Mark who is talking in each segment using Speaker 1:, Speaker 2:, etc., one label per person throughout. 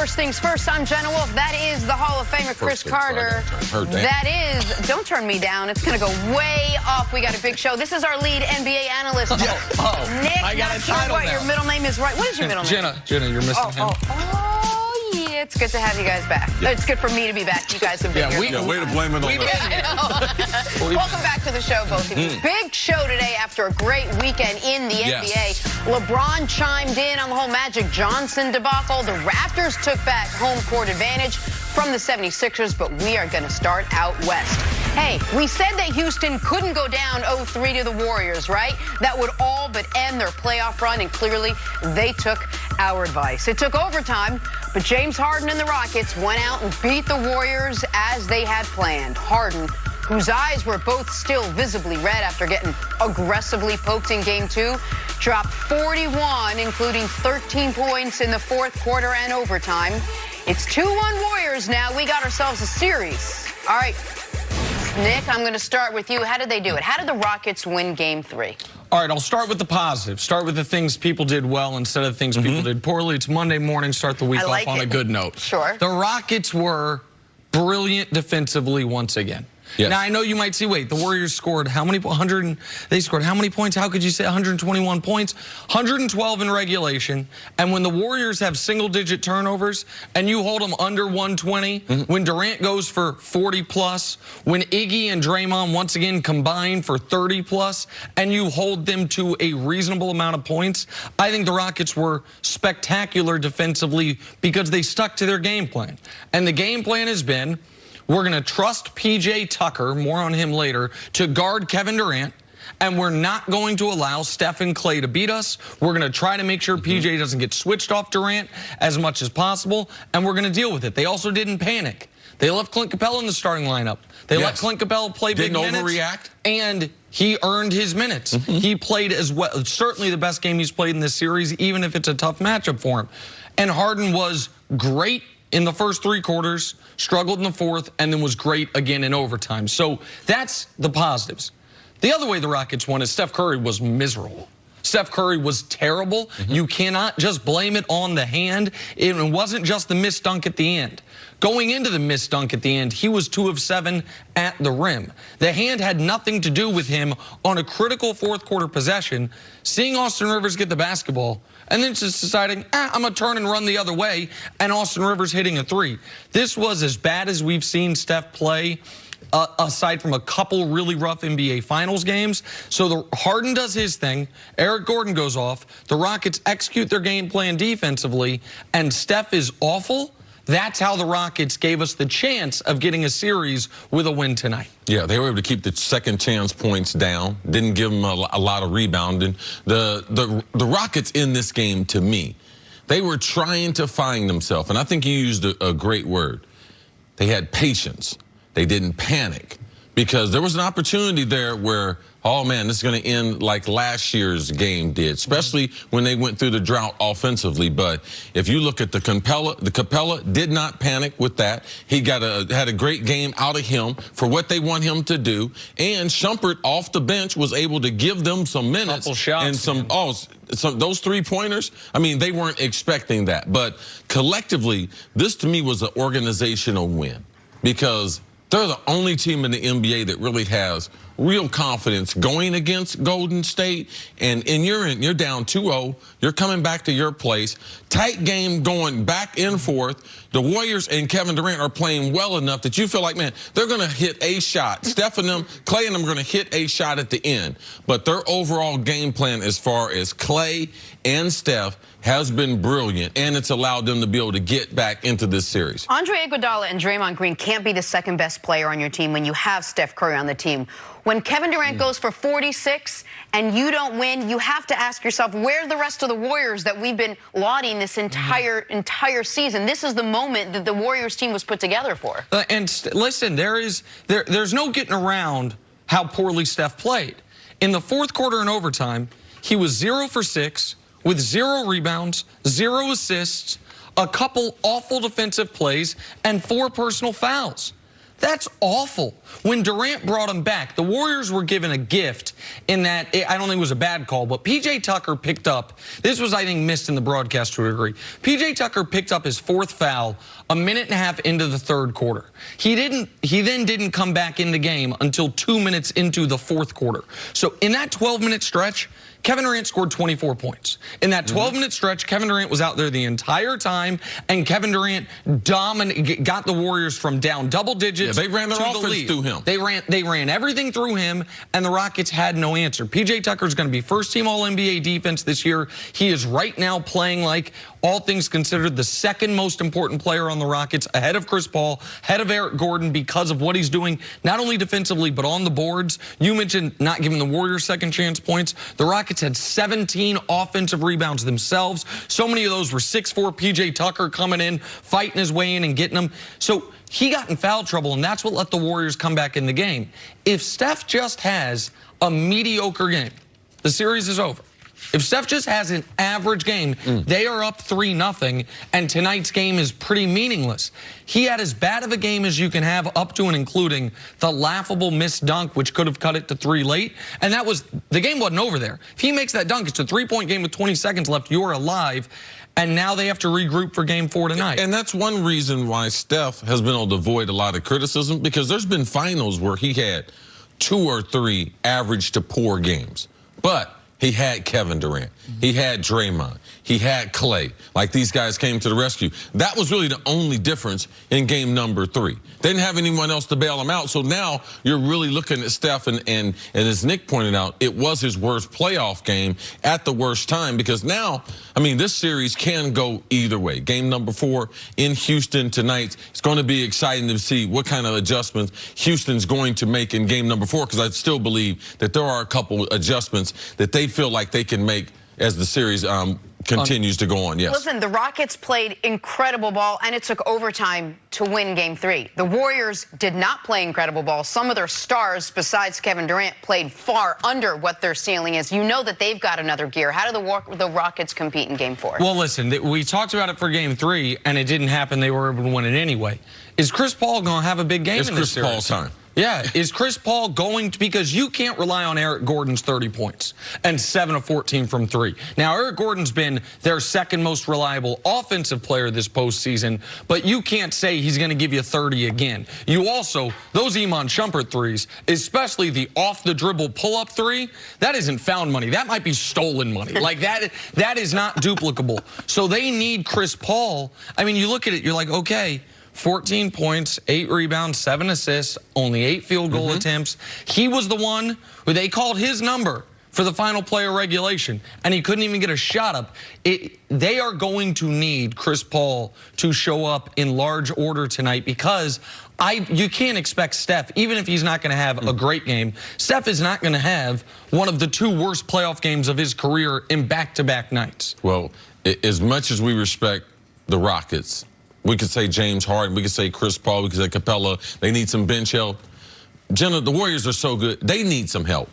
Speaker 1: First things first, I'm Jenna Wolf. That is the Hall of Famer, Cris Carter. That is, don't turn me down. It's going to go way off. We got a big show. This is our lead NBA analyst.
Speaker 2: Yeah.
Speaker 1: Nick,
Speaker 2: I got
Speaker 1: not
Speaker 2: a
Speaker 1: sure
Speaker 2: title
Speaker 1: what
Speaker 2: now.
Speaker 1: your middle name is, right? What is your middle name?
Speaker 2: Jenna, you're missing him.
Speaker 1: Yeah, it's good to have you guys back. Yeah. It's good for me to be back. You guys have been here.
Speaker 3: Way to blame it on us.
Speaker 1: I know. Welcome back to the show, both of you. Big show today after a great weekend in the NBA. LeBron chimed in on the whole Magic Johnson debacle. The Raptors took back home court advantage from the 76ers, but we are going to start out west. Hey, we said that Houston couldn't go down 0-3 to the Warriors, right? That would all but end their playoff run, and clearly they took our advice. It took overtime, but James Harden and the Rockets went out and beat the Warriors as they had planned. Harden, whose eyes were both still visibly red after getting aggressively poked in Game 2, dropped 41, including 13 points in the fourth quarter and overtime. It's 2-1 Warriors now. We got ourselves a series. All right, Nick, I'm going to start with you. How did they do it? How did the Rockets win Game 3?
Speaker 2: All right, I'll start with the positive. Start with the things people did well instead of the things people did poorly. It's Monday morning. Start the week off on a good note.
Speaker 1: Sure.
Speaker 2: The Rockets were brilliant defensively once again.
Speaker 3: Yes.
Speaker 2: Now, I know you might see, wait, the Warriors scored how many? They scored how many points? How could you say 121 points? 112 in regulation. And when the Warriors have single-digit turnovers and you hold them under 120, when Durant goes for 40-plus, when Iggy and Draymond once again combine for 30-plus, and you hold them to a reasonable amount of points, I think the Rockets were spectacular defensively because they stuck to their game plan. And the game plan has been, we're going to trust P.J. Tucker, more on him later, to guard Kevin Durant, and we're not going to allow Steph and Clay to beat us. We're going to try to make sure P.J. doesn't get switched off Durant as much as possible, and we're going to deal with it. They also didn't panic. They left Clint Capella in the starting lineup. They let Clint Capella play big minutes.
Speaker 3: Didn't overreact.
Speaker 2: And he earned his minutes. He played as well, certainly the best game he's played in this series, even if it's a tough matchup for him. And Harden was great in the first three quarters, struggled in the fourth, and then was great again in overtime. So that's the positives. The other way the Rockets won is Steph Curry was miserable. Steph Curry was terrible. You cannot just blame it on the hand. It wasn't just the missed dunk at the end. Going into the missed dunk at the end, he was 2 of 7 at the rim. The hand had nothing to do with him on a critical fourth quarter possession, seeing Austin Rivers get the basketball, and then just deciding, I'm going to turn and run the other way, and Austin Rivers hitting a three. This was as bad as we've seen Steph play, aside from a couple really rough NBA Finals games. So the Harden does his thing, Eric Gordon goes off, the Rockets execute their game plan defensively, and Steph is awful. That's how the Rockets gave us the chance of getting a series with a win tonight.
Speaker 3: Yeah, they were able to keep the second chance points down. Didn't give them a lot of rebounding. The Rockets in this game, to me, they were trying to find themselves. And I think you used a great word. They had patience. They didn't panic. Because there was an opportunity there where, oh man, this is going to end like last year's game did, especially when they went through the drought offensively. But if you look at the Capella did not panic with that. He had a great game out of him for what they want him to do. And Shumpert off the bench was able to give them some minutes.
Speaker 2: Couple shots,
Speaker 3: and those 3-pointers, I mean, they weren't expecting that. But collectively, this to me was an organizational win because they're the only team in the NBA that really has real confidence going against Golden State. And you're down 2-0. You're coming back to your place. Tight game going back and forth. The Warriors and Kevin Durant are playing well enough that you feel like, man, they're going to hit a shot. Steph and them, Clay and them are going to hit a shot at the end. But their overall game plan as far as Clay and Steph has been brilliant, and it's allowed them to be able to get back into this series.
Speaker 1: Andre Iguodala and Draymond Green can't be the second best player on your team when you have Steph Curry on the team. When Kevin Durant goes for 46 and you don't win, you have to ask yourself, where are the rest of the Warriors that we've been lauding this entire season? This is the moment that the Warriors team was put together for.
Speaker 2: Listen, there's no getting around how poorly Steph played. In the fourth quarter and overtime, he was 0 for 6 with 0 rebounds, 0 assists, a couple awful defensive plays, and 4 personal fouls. That's awful. When Durant brought him back, the Warriors were given a gift in that, I don't think it was a bad call, but P.J. Tucker picked up, this was, I think, missed in the broadcast to a degree. P.J. Tucker picked up his 4th foul a minute and a half into the 3rd quarter. He then didn't come back in the game until 2 minutes into the 4th quarter. So in that 12-minute stretch, Kevin Durant scored 24 points. In that 12-minute stretch, Kevin Durant was out there the entire time, and Kevin Durant got the Warriors from down double digits.
Speaker 3: Yeah, they ran their offense through him.
Speaker 2: They ran everything through him, and the Rockets had no answer. P.J. Tucker is going to be first-team All-NBA defense this year. He is right now playing like, all things considered, the 2nd most important player on the Rockets, ahead of Chris Paul, ahead of Eric Gordon, because of what he's doing, not only defensively, but on the boards. You mentioned not giving the Warriors second chance points. The Rockets had 17 offensive rebounds themselves. So many of those were 6'4" P.J. Tucker coming in, fighting his way in and getting them. So he got in foul trouble, and that's what let the Warriors come back in the game. If Steph just has a mediocre game, the series is over. If Steph just has an average game, they are up 3-0, and tonight's game is pretty meaningless. He had as bad of a game as you can have, up to and including the laughable missed dunk, which could have cut it to 3 late. And that was, the game wasn't over there. If he makes that dunk, it's a 3-point game with 20 seconds left. You're alive. And now they have to regroup for game 4 tonight.
Speaker 3: And that's one reason why Steph has been able to avoid a lot of criticism, because there's been finals where he had 2 or 3 average to poor games. But he had Kevin Durant. He had Draymond. He had Clay. Like, these guys came to the rescue. That was really the only difference in game number 3. They didn't have anyone else to bail him out. So now you're really looking at Steph, and as Nick pointed out, it was his worst playoff game at the worst time, because now, I mean, this series can go either way. Game number 4 in Houston tonight. It's going to be exciting to see what kind of adjustments Houston's going to make in game number 4, because I still believe that there are a couple adjustments that they feel like they can make as the series continues to go on. Yes.
Speaker 1: Listen, the Rockets played incredible ball, and it took overtime to win game 3. The Warriors did not play incredible ball. Some of their stars, besides Kevin Durant, played far under what their ceiling is. You know that they've got another gear. How do the Rockets compete in game 4?
Speaker 2: Well, listen, we talked about it for game 3, and it didn't happen. They were able to win it anyway. Is Chris Paul going to have a big game in this series?
Speaker 3: It's Chris Paul's time.
Speaker 2: Yeah, is Chris Paul going to, because you can't rely on Eric Gordon's 30 points and 7 of 14 from 3. Now, Eric Gordon's been their 2nd most reliable offensive player this postseason, but you can't say he's going to give you 30 again. You also, those Iman Shumpert threes, especially the off-the-dribble pull-up 3, that isn't found money. That might be stolen money. Like, that is not duplicable. So they need Chris Paul. I mean, you look at it, you're like, okay, 14 points, 8 rebounds, 7 assists, only 8 field goal attempts. He was the one who they called his number for the final play of regulation, and he couldn't even get a shot up. They are going to need Chris Paul to show up in large order tonight, because you can't expect Steph, even if he's not going to have a great game, Steph is not going to have one of the 2 worst playoff games of his career in back-to-back nights.
Speaker 3: Well, as much as we respect the Rockets, we could say James Harden, we could say Chris Paul, we could say Capella. They need some bench help. Jenna, the Warriors are so good. They need some help.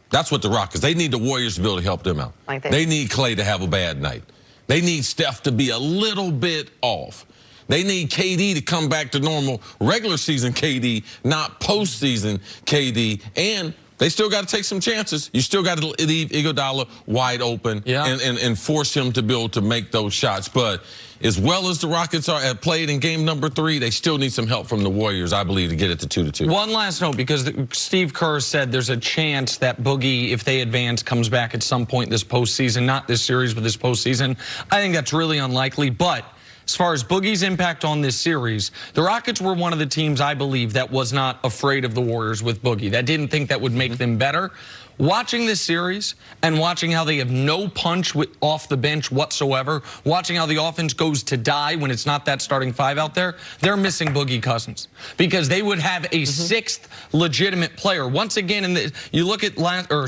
Speaker 3: That's what the Rockets, they need the Warriors to be able to help them out. They need Clay to have a bad night. They need Steph to be a little bit off. They need KD to come back to normal regular season KD, not postseason KD. And they still got to take some chances. You still got to leave Iguodala wide open and force him to be able to make those shots. But as well as the Rockets have played in game number 3, they still need some help from the Warriors, I believe, to get it to 2-2.
Speaker 2: One last note, because Steve Kerr said there's a chance that Boogie, if they advance, comes back at some point this postseason. Not this series, but this postseason. I think that's really unlikely. But as far as Boogie's impact on this series, the Rockets were one of the teams, I believe, that was not afraid of the Warriors with Boogie, that didn't think that would make them better. Watching this series and watching how they have no punch off the bench whatsoever, watching how the offense goes to die when it's not that starting 5 out there, they're missing Boogie Cousins, because they would have a 6th legitimate player. Once again, you look at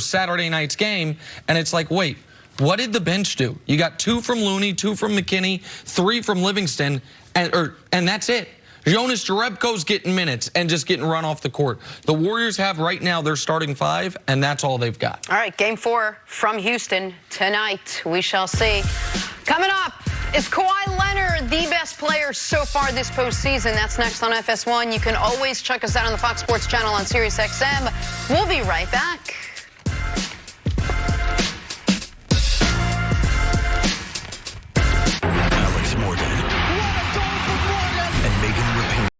Speaker 2: Saturday night's game, and it's like, wait, what did the bench do? You got 2 from Looney, 2 from McKinney, 3 from Livingston, and that's it. Jonas Jerebko's getting minutes and just getting run off the court. The Warriors have right now their starting 5, and that's all they've got.
Speaker 1: All right, game 4 from Houston tonight. We shall see. Coming up, Is Kawhi Leonard the best player so far this postseason? That's next on FS1. You can always check us out on the Fox Sports channel on SiriusXM. We'll be right back.